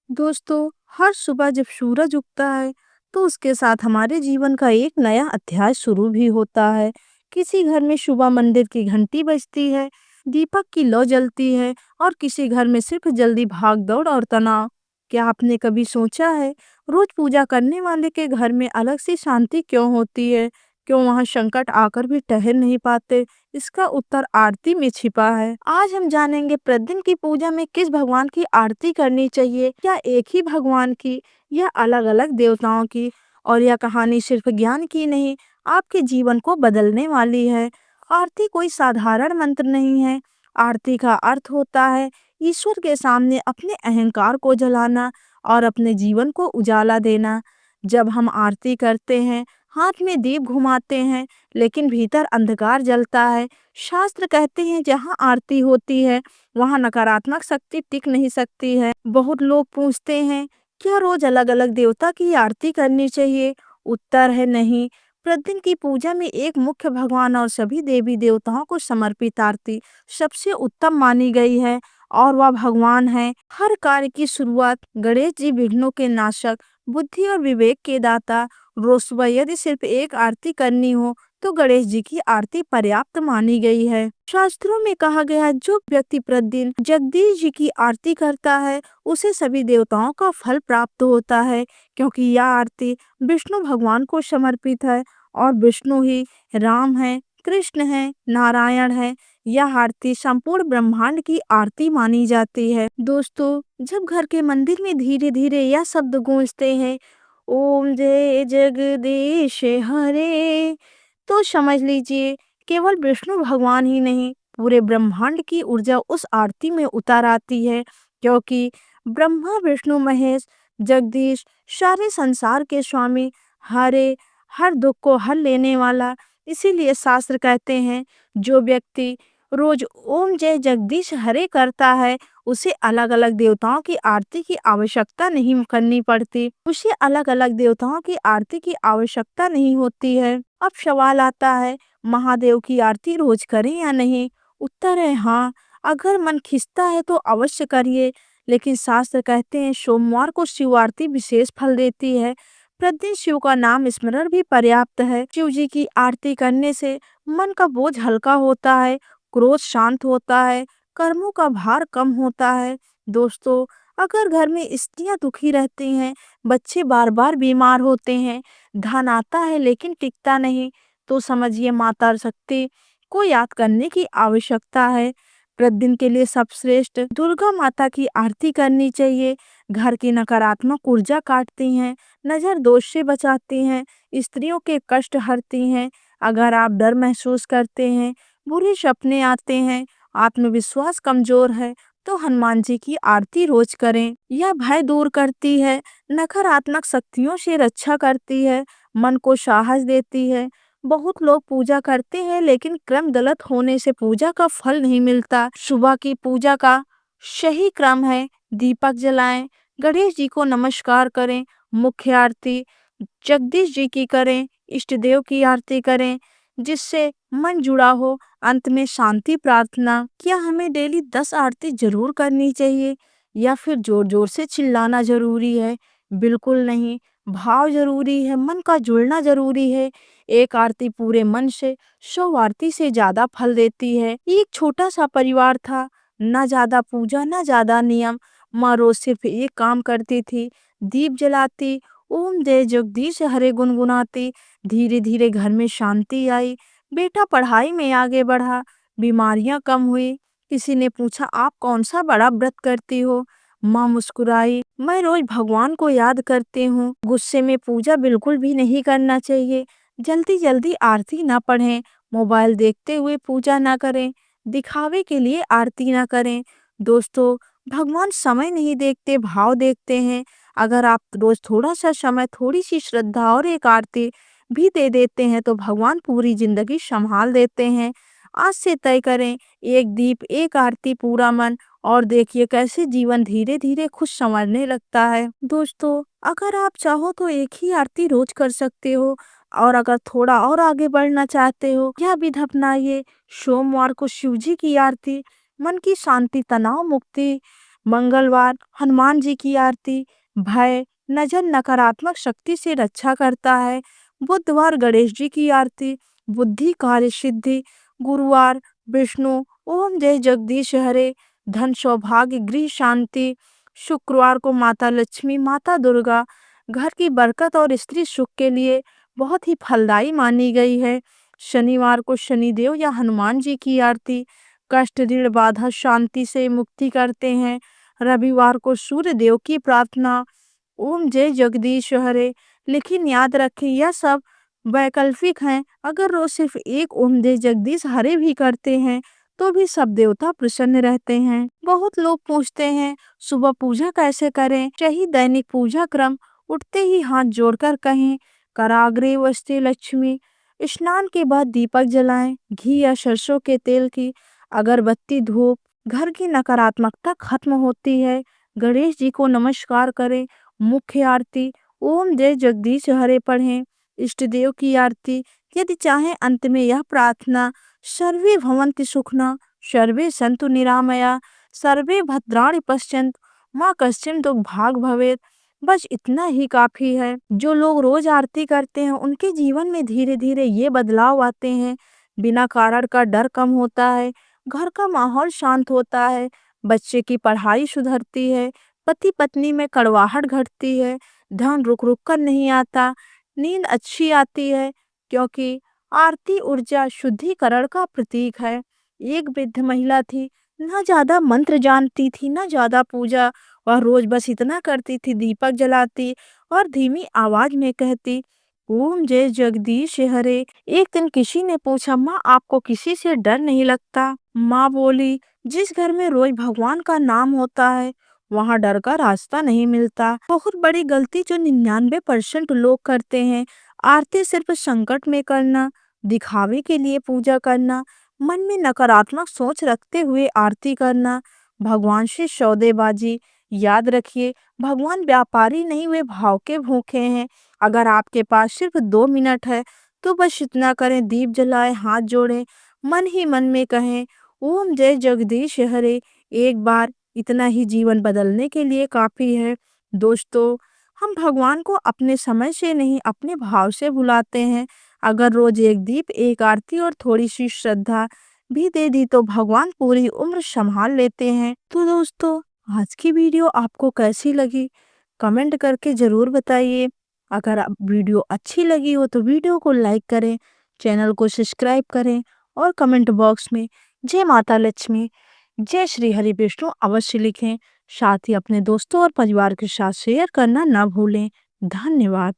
दोस्तों, हर सुबह जब सूरज उगता है तो उसके साथ हमारे जीवन का एक नया अध्याय शुरू भी होता है। किसी घर में सुबह मंदिर की घंटी बजती है, दीपक की लौ जलती है और किसी घर में सिर्फ जल्दी भाग दौड़ और तनाव। क्या आपने कभी सोचा है, रोज पूजा करने वाले के घर में अलग सी शांति क्यों होती है? क्यों वहाँ संकट आकर भी ठहर नहीं पाते? इसका उत्तर आरती में छिपा है। आज हम जानेंगे प्रतिदिन की पूजा में किस भगवान की आरती करनी चाहिए, या एक ही भगवान की, या अलग अलग देवताओं की। और यह कहानी सिर्फ ज्ञान की नहीं, आपके जीवन को बदलने वाली है। आरती कोई साधारण मंत्र नहीं है। आरती का अर्थ होता है ईश्वर के सामने अपने अहंकार को जलाना और अपने जीवन को उजाला देना। जब हम आरती करते हैं, हाथ में दीप घुमाते हैं, लेकिन भीतर अंधकार जलता है। शास्त्र कहते हैं जहाँ आरती होती है वहाँ नकारात्मक शक्ति टिक नहीं सकती है। बहुत लोग पूछते हैं, क्या रोज अलग अलग देवता की आरती करनी चाहिए? उत्तर है नहीं। प्रतिदिन की पूजा में एक मुख्य भगवान और सभी देवी देवताओं को समर्पित आरती सबसे उत्तम मानी गई है। और वह भगवान है हर कार्य की शुरुआत। गणेश जी विघ्नों के नाशक, बुद्धि और विवेक के दाता। रोज सुबह यदि सिर्फ एक आरती करनी हो तो गणेश जी की आरती पर्याप्त मानी गई है। शास्त्रों में कहा गया है, जो व्यक्ति प्रतिदिन जगदीश जी की आरती करता है उसे सभी देवताओं का फल प्राप्त होता है, क्योंकि यह आरती विष्णु भगवान को समर्पित है। और विष्णु ही राम है, कृष्ण है, नारायण है। यह आरती संपूर्ण ब्रह्मांड की आरती मानी जाती है। दोस्तों, जब घर के मंदिर में धीरे धीरे यह शब्द गूंजते हैं, ओम जय जगदीश हरे, तो समझ लीजिए केवल विष्णु भगवान ही नहीं, पूरे ब्रह्मांड की ऊर्जा उस आरती में उतर आती है। क्योंकि ब्रह्मा विष्णु महेश जगदीश सारे संसार के स्वामी, हरे हर दुख को हर लेने वाला। इसीलिए शास्त्र कहते हैं, जो व्यक्ति रोज ओम जय जगदीश हरे करता है उसे अलग अलग देवताओं की आरती की आवश्यकता नहीं करनी पड़ती, उसे अलग अलग देवताओं की आरती की आवश्यकता नहीं होती है। अब सवाल आता है, महादेव की आरती रोज करें या नहीं? उत्तर है हाँ, अगर मन खिंचता है तो अवश्य करिए। लेकिन शास्त्र कहते हैं सोमवार को शिव आरती विशेष फल देती है। प्रतिदिन शिव का नाम स्मरण भी पर्याप्त है। शिव जी की आरती करने से मन का बोझ हल्का होता है, क्रोध शांत होता है, कर्मों का भार कम होता है। दोस्तों, अगर घर में स्त्रियां दुखी रहती हैं, बच्चे बार बार बीमार होते हैं, धन आता है लेकिन टिकता नहीं, तो समझिए माता शक्ति को याद करने की आवश्यकता है। प्रतिदिन के लिए सबश्रेष्ठ दुर्गा माता की आरती करनी चाहिए। घर की नकारात्मक ऊर्जा काटती हैं, नजर दोष से बचाती हैं, स्त्रियों के कष्ट हरती हैं। अगर आप डर महसूस करते हैं, बुरे सपने आते हैं, आत्मविश्वास कमजोर है, तो हनुमान जी की आरती रोज करें। यह भय दूर करती है, नकारात्मक शक्तियों से रक्षा करती है, मन को साहस देती है। बहुत लोग पूजा करते हैं लेकिन क्रम गलत होने से पूजा का फल नहीं मिलता। सुबह की पूजा का सही क्रम है, दीपक जलाएं, गणेश जी को नमस्कार करें, मुख्य आरती जगदीश जी की करें, इष्ट देव की आरती करें, जिससे मन जुड़ा हो। अंत में शांति प्रार्थना। क्या हमें डेली 10 आरती जरूर करनी चाहिए, या फिर जोर जोर से चिल्लाना जरूरी है? बिल्कुल नहीं। भाव जरूरी है, मन का जुड़ना जरूरी है। एक आरती पूरे मन से 100 आरती से ज्यादा फल देती है। एक छोटा सा परिवार था, ना ज्यादा पूजा ना ज्यादा नियम। माँ रोज सिर्फ एक काम करती थी, दीप जलाती, ओम जय जगदीश हरे गुनगुनाती। धीरे धीरे घर में शांति आई, बेटा पढ़ाई में आगे बढ़ा, बीमारियां कम हुई। किसी ने पूछा, आप कौन सा बड़ा व्रत करती हो? माँ मुस्कुराई, मैं रोज भगवान को याद करती हूँ। गुस्से में पूजा बिल्कुल भी नहीं करना चाहिए। जल्दी जल्दी आरती ना पढ़ें, मोबाइल देखते हुए पूजा ना करें, दिखावे के लिए आरती ना करें। दोस्तों, भगवान समय नहीं देखते, भाव देखते हैं। अगर आप रोज थोड़ा सा समय, थोड़ी सी श्रद्धा और एक आरती भी दे देते हैं तो भगवान पूरी जिंदगी संभाल देते हैं। आज से तय करें, एक दीप एक आरती पूरा मन, और देखिए कैसे जीवन धीरे धीरे खुश संवरने लगता है। दोस्तों, अगर आप चाहो तो एक ही आरती रोज कर सकते हो, और अगर थोड़ा और आगे बढ़ना चाहते हो, यह विधि अपनाइए। सोमवार को शिव जी की आरती मन की शांति, तनाव मुक्ति मंगलवार हनुमान जी की आरती भय, नजर, नकारात्मक शक्ति से रक्षा करता है। बुधवार गणेश जी की आरती बुद्धि, कार्य सिद्धि। गुरुवार विष्णु ओम जय जगदीश हरे, धन, सौभाग्य, गृह शांति। शुक्रवार को माता लक्ष्मी, माता दुर्गा, घर की बरकत और स्त्री सुख के लिए बहुत ही फलदायी मानी गई है। शनिवार को शनिदेव या हनुमान जी की आरती कष्ट, ऋण, बाधा, शांति से मुक्ति करते हैं। रविवार को सूर्य देव की प्रार्थना ओम जय जगदीश हरे। लेकिन याद रखें यह सब वैकल्पिक हैं। अगर रोज सिर्फ एक ओम जय जगदीश हरे भी करते हैं तो भी सब देवता प्रसन्न रहते हैं। बहुत लोग पूछते हैं सुबह पूजा कैसे करें। सही दैनिक पूजा क्रम उठते ही हाथ जोड़कर कहें कराग्रे वस्ते लक्ष्मी। स्नान के बाद दीपक जलाएं, घी या सरसों के तेल की अगरबत्ती, धूप, घर की नकारात्मकता खत्म होती है। गणेश जी को नमस्कार करें। मुख्य आरती ओम जय जगदीश हरे पढ़ें। इष्ट देव की आरती यदि चाहें अंत में यह प्रार्थना सर्वे भवन्तु सुखिनः, सर्वे सन्तु निरामया, सर्वे भद्राणि पश्यन्तु, माँ कश्चित् दुर्भाग् भवेत्। बस इतना ही काफी है। जो लोग रोज आरती करते हैं उनके जीवन में धीरे धीरे ये बदलाव आते हैं। बिना कारण का डर कम होता है, घर का माहौल शांत होता है, बच्चे की पढ़ाई सुधरती है, पति पत्नी में कड़वाहट घटती है, धन रुक रुक कर नहीं आता, नींद अच्छी आती है, क्योंकि आरती ऊर्जा शुद्धिकरण का प्रतीक है। एक वृद्ध महिला थी, ना ज्यादा मंत्र जानती थी, ना ज्यादा पूजा। वह रोज बस इतना करती थी, दीपक जलाती और धीमी आवाज में कहती ओम जय जगदीश हरे। एक दिन किसी ने पूछा माँ आपको किसी से डर नहीं लगता। माँ बोली जिस घर में रोज भगवान का नाम होता है वहाँ डर का रास्ता नहीं मिलता। बहुत बड़ी गलती जो 99% लोग करते हैं, आरती सिर्फ संकट में करना, दिखावे के लिए पूजा करना, मन में नकारात्मक सोच रखते हुए आरती करना, भगवान से सौदेबाजी। याद रखिए भगवान व्यापारी नहीं, वे भाव के भूखे हैं। अगर आपके पास सिर्फ 2 मिनट है तो बस इतना करें, दीप जलाएं, हाथ जोड़ें, मन ही मन में कहें ओम जय जगदीश हरे। एक बार इतना ही जीवन बदलने के लिए काफी है। दोस्तों, हम भगवान को अपने समय से नहीं अपने भाव से बुलाते हैं। अगर रोज एक दीप, एक आरती और थोड़ी सी श्रद्धा भी दे दी तो भगवान पूरी उम्र संभाल लेते हैं। तो दोस्तों, आज की वीडियो आपको कैसी लगी कमेंट करके जरूर बताइए। अगर वीडियो अच्छी लगी हो तो वीडियो को लाइक करें, चैनल को सब्सक्राइब करें और कमेंट बॉक्स में जय माता लक्ष्मी, जय श्री हरि विष्णु अवश्य लिखें। साथ ही अपने दोस्तों और परिवार के साथ शेयर करना ना भूलें। धन्यवाद।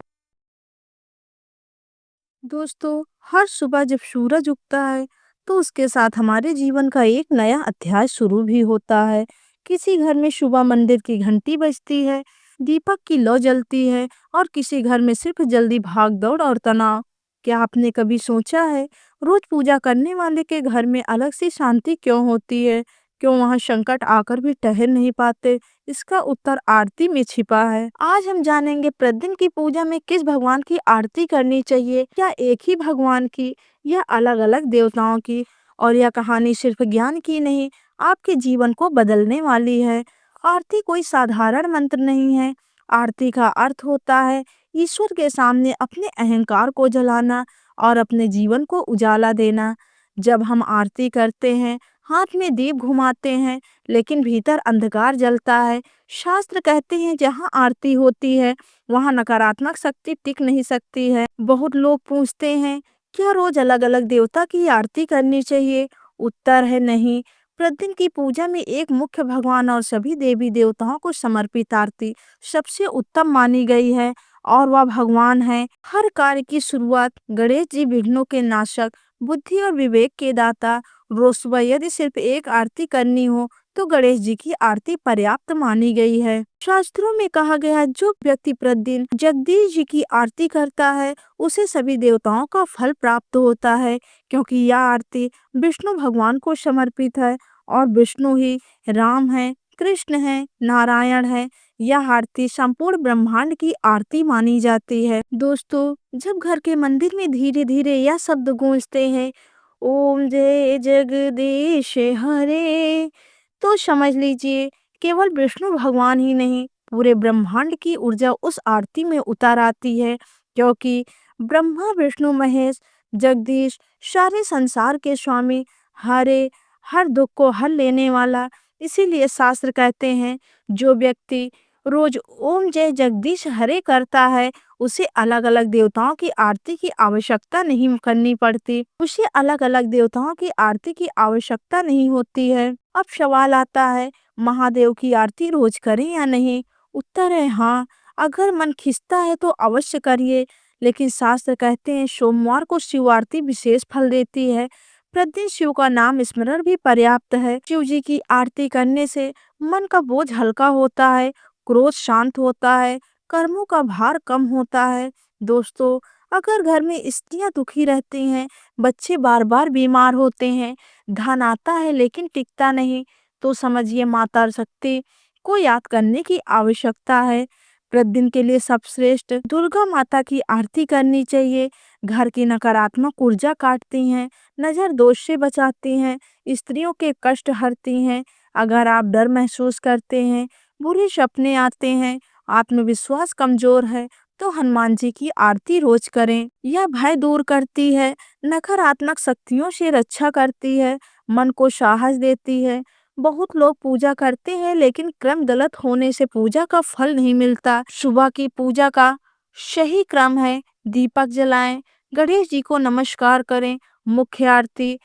दोस्तों, हर सुबह जब सूरज उगता है तो उसके साथ हमारे जीवन का एक नया अध्याय शुरू भी होता है। किसी घर में सुबह मंदिर की घंटी बजती है, दीपक की लौ जलती है और किसी घर में सिर्फ जल्दी भाग दौड़ और तनाव। क्या आपने कभी सोचा है रोज पूजा करने वाले के घर में अलग सी शांति क्यों होती है? क्यों वहां संकट आकर भी ठहर नहीं पाते? इसका उत्तर आरती में छिपा है। आज हम जानेंगे प्रतिदिन की पूजा में किस भगवान की आरती करनी चाहिए, क्या एक ही भगवान की या अलग अलग देवताओं की। और यह कहानी सिर्फ ज्ञान की नहीं, आपके जीवन को बदलने वाली है। आरती कोई साधारण मंत्र नहीं है। आरती का अर्थ होता है ईश्वर के सामने अपने अहंकार को जलाना और अपने जीवन को उजाला देना। जब हम आरती करते हैं, हाथ में दीप घुमाते हैं लेकिन भीतर अंधकार जलता है। शास्त्र कहते हैं जहाँ आरती होती है वहाँ नकारात्मक शक्ति टिक नहीं सकती है। बहुत लोग पूछते हैं क्या रोज अलग अलग देवता की आरती करनी चाहिए? उत्तर है नहीं। प्रतिदिन की पूजा में एक मुख्य भगवान और सभी देवी देवताओं को समर्पित आरती सबसे उत्तम मानी गई है और वह भगवान है। हर कार्य की शुरुआत गणेश जी विघ्नों के नाशक, बुद्धि और विवेक के दाता। रोज सुबह यदि सिर्फ एक आरती करनी हो तो गणेश जी की आरती पर्याप्त मानी गई है। शास्त्रों में कहा गया है जो व्यक्ति प्रतिदिन जगदीश जी की आरती करता है उसे सभी देवताओं का फल प्राप्त होता है, क्योंकि यह आरती विष्णु भगवान को समर्पित है और विष्णु ही राम है, कृष्ण है, नारायण है। यह आरती संपूर्ण ब्रह्मांड की आरती मानी जाती है। दोस्तों, जब घर के मंदिर में धीरे धीरे यह शब्द गूंजते हैं ओम जय जगदीश हरे, तो समझ लीजिए केवल विष्णु भगवान ही नहीं, पूरे ब्रह्मांड की ऊर्जा उस आरती में उतर आती है, क्योंकि ब्रह्मा विष्णु महेश जगदीश सारे संसार के स्वामी, हरे हर दुख को हल लेने वाला। इसीलिए शास्त्र कहते हैं, जो व्यक्ति रोज ओम जय जगदीश हरे करता है, उसे अलग अलग देवताओं की आरती की आवश्यकता नहीं करनी पड़ती, उसे अलग अलग देवताओं की आरती की आवश्यकता नहीं होती है। अब सवाल आता है, महादेव की आरती रोज करें या नहीं? उत्तर है हाँ, अगर मन खिंचता है तो अवश्य करिए, लेकिन शास्त्र कहते हैं सोमवार को शिव आरती विशेष फल देती है। प्रतिदिन शिव का नाम स्मरण भी पर्याप्त है। शिव जी की आरती करने से मन का बोझ हल्का होता है, क्रोध शांत होता है, कर्मों का भार कम होता है। दोस्तों, अगर घर में स्त्रियां दुखी रहती हैं, बच्चे बार बार बीमार होते हैं, धन आता है लेकिन टिकता नहीं, तो समझिए माता शक्ति को याद करने की आवश्यकता है। प्रतिदिन के लिए सबश्रेष्ठ दुर्गा माता की आरती करनी चाहिए। घर की नकारात्मक ऊर्जा काटती हैं, नजर दोष से बचाती हैं, स्त्रियों के कष्ट हरती हैं। अगर आप डर महसूस करते हैं, बुरे सपने आते हैं, आत्मविश्वास कमजोर है, तो हनुमान जी की आरती रोज करें। यह भय दूर करती है, नकारात्मक शक्तियों से रक्षा करती है, मन को साहस देती है। बहुत लोग पूजा करते हैं लेकिन क्रम गलत होने से पूजा का फल नहीं मिलता। सुबह की पूजा का सही क्रम है, दीपक जलाएं, गणेश जी को नमस्कार करें, मुख्य आरती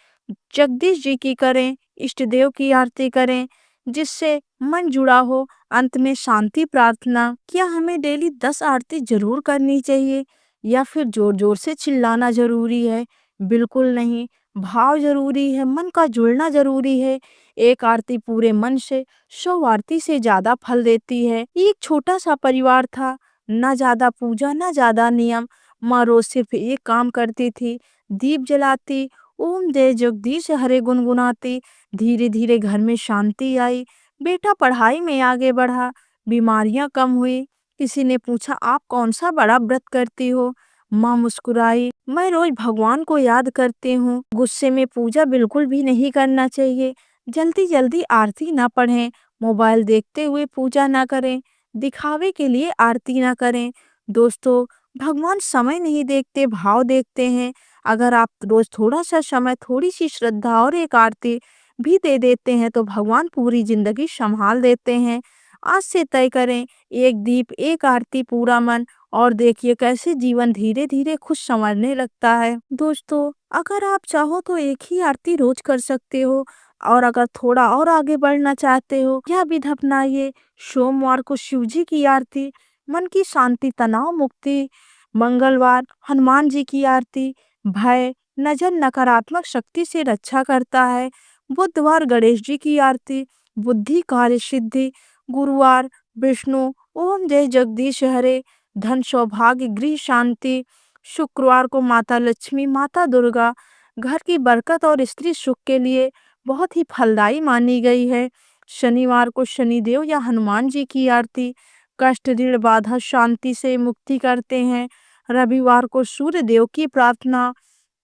जगदीश जी की करें, इष्ट देव की आरती करें, जिससे मन जुड़ा हो। अंत में शांति प्रार्थना। क्या हमें डेली 10 आरती जरूर करनी चाहिए या फिर जोर जोर से चिल्लाना जरूरी है? बिल्कुल नहीं, भाव जरूरी है, मन का जुड़ना जरूरी है। एक आरती पूरे मन से 100 आरती से ज्यादा फल देती है। एक छोटा सा परिवार था, न ज्यादा पूजा न ज्यादा नियम। माँ रोज सिर्फ एक काम करती थी, दीप जलाती, ओम जय जगदीश हरे गुनगुनाती। धीरे धीरे घर में शांति आई, बेटा पढ़ाई में आगे बढ़ा, बीमारियां कम हुई। किसी ने पूछा, आप कौन सा बड़ा व्रत करती हो? माँ मुस्कुराई, मैं रोज भगवान को याद करती हूँ। गुस्से में पूजा बिल्कुल भी नहीं करना चाहिए। जल्दी जल्दी आरती ना पढ़ें, मोबाइल देखते हुए पूजा ना करें, दिखावे के लिए आरती ना करें। दोस्तों, भगवान समय नहीं देखते, भाव देखते हैं। अगर आप रोज थोड़ा सा समय, थोड़ी सी श्रद्धा और एक आरती भी दे देते हैं, तो भगवान पूरी जिंदगी संभाल देते हैं। आज से तय करें, एक दीप एक आरती पूरा मन, और देखिए कैसे जीवन धीरे धीरे खुश संवरने लगता है। दोस्तों, अगर आप चाहो तो एक ही आरती रोज कर सकते हो, और अगर थोड़ा और आगे बढ़ना चाहते हो, यह विधि अपनाइए। सोमवार को शिव जी की आरती, मन की शांति, तनाव मुक्ति। मंगलवार हनुमान जी की आरती, भय नजर नकारात्मक शक्ति से रक्षा करता है। बुधवार गणेश जी की आरती, बुद्धि कार्य सिद्धि। गुरुवार विष्णु ओम जय जगदीश हरे, धन सौभाग्य गृह शांति। शुक्रवार को माता लक्ष्मी माता दुर्गा, घर की बरकत और स्त्री सुख के लिए बहुत ही फलदायी मानी गई है। शनिवार को शनिदेव या हनुमान जी की आरती, कष्ट ऋण बाधा शांति से मुक्ति करते हैं। रविवार को सूर्य देव की प्रार्थना,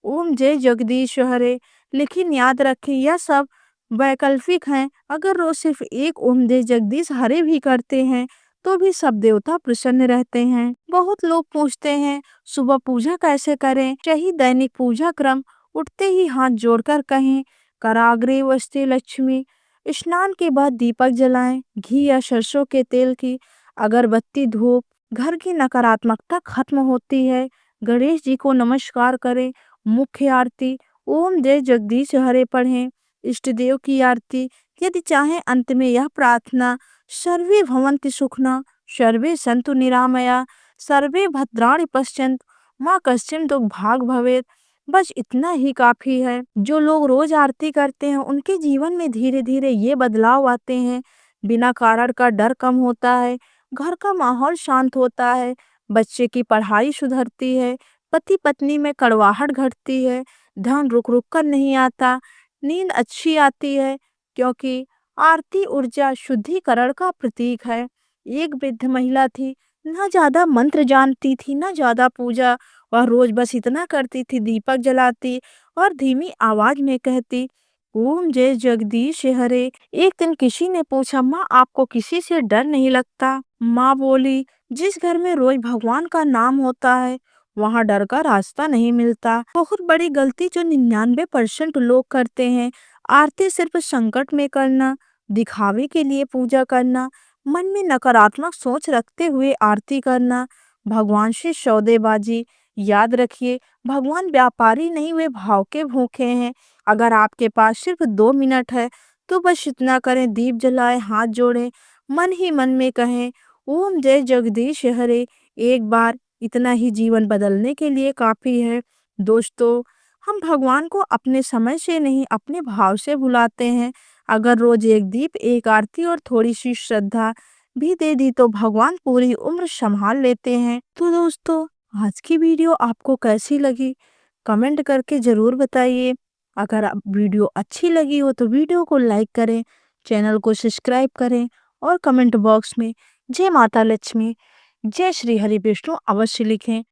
ओम जय जगदीश हरे। लेकिन याद रखें, यह सब वैकल्पिक हैं। अगर रोज सिर्फ एक ओम जय जगदीश हरे भी करते हैं, तो भी सब देवता प्रसन्न रहते हैं। बहुत लोग पूछते हैं, सुबह पूजा कैसे करें? सही दैनिक पूजा क्रम, उठते ही हाथ जोड़कर कहें, कराग्रे वस्ते लक्ष्मी। स्नान के बाद दीपक जलाएं, घी या सरसों के तेल की अगरबत्ती धूप, घर की नकारात्मकता खत्म होती है। गणेश जी को नमस्कार करें, मुख्य आरती ओम जय जगदीश हरे पढ़ें, इष्ट देव की आरती। यदि चाहें अंत में यह प्रार्थना, सर्वे भवन्ति सुखिनः, सर्वे सन्तु निरामया, सर्वे भद्राणि पश्यन्तु, माँ कश्चित् दुःख भाग् भवेत्। बस इतना ही काफी है। जो लोग रोज आरती करते हैं, उनके जीवन में धीरे धीरे ये बदलाव आते हैं। बिना कारण का डर कम होता है, घर का माहौल शांत होता है, बच्चे की पढ़ाई सुधरती है, पति पत्नी में कड़वाहट घटती है, धन रुक रुक कर नहीं आता, नींद अच्छी आती है, क्योंकि आरती ऊर्जा शुद्धिकरण का प्रतीक है। एक वृद्ध महिला थी, ना ज्यादा मंत्र जानती थी, ना ज्यादा पूजा। वह रोज बस इतना करती थी, दीपक जलाती और धीमी आवाज में कहती, ओम जय जगदीश हरे। एक दिन किसी ने पूछा, माँ आपको किसी से डर नहीं लगता? माँ बोली, जिस घर में रोज भगवान का नाम होता है वहाँ डर का रास्ता नहीं मिलता। बहुत बड़ी गलती जो 99% लोग करते हैं। आरती सिर्फ संकट में करना, दिखावे के लिए पूजा करना, मन में नकारात्मक सोच रखते हुए आरती करना, भगवान से सौदेबाजी। याद रखिए, भगवान व्यापारी नहीं, वे भाव के भूखे हैं। अगर आपके पास सिर्फ 2 मिनट है तो बस इतना करें, दीप जलाएं, हाथ जोड़ें, मन ही मन में कहें, ओम जय जगदीश हरे। एक बार इतना ही जीवन बदलने के लिए काफी है। दोस्तों, हम भगवान को अपने समय से नहीं, अपने भाव से बुलाते हैं। अगर रोज एक दीप, एक आरती और थोड़ी सी श्रद्धा भी दे दी तो भगवान पूरी उम्र संभाल लेते हैं। तो दोस्तों, आज की वीडियो आपको कैसी लगी? कमेंट करके जरूर बताइए। अगर आप वीडियो अच्छी लगी हो तो वीडियो को लाइक करें, चैनल को सब्सक्राइब करें और कमेंट बॉक्स में जय माता लक्ष्मी, जय श्री हरि विष्णु अवश्य लिखें।